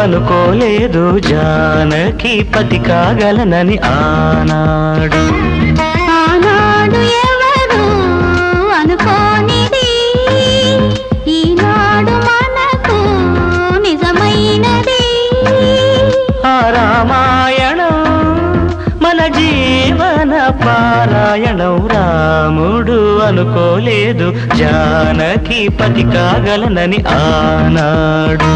అనుకోలేదు జానకి పతి కాగలనని ఆనాడు. ఆనాడు ఎవరు అనుకోనిది ఈనాడు మనకు నిజమైనది. ఆ రామాయణం మన జీవన పారాయణం. రాముడు అనుకోలేదు జానకి పతి కాగలనని ఆనాడు.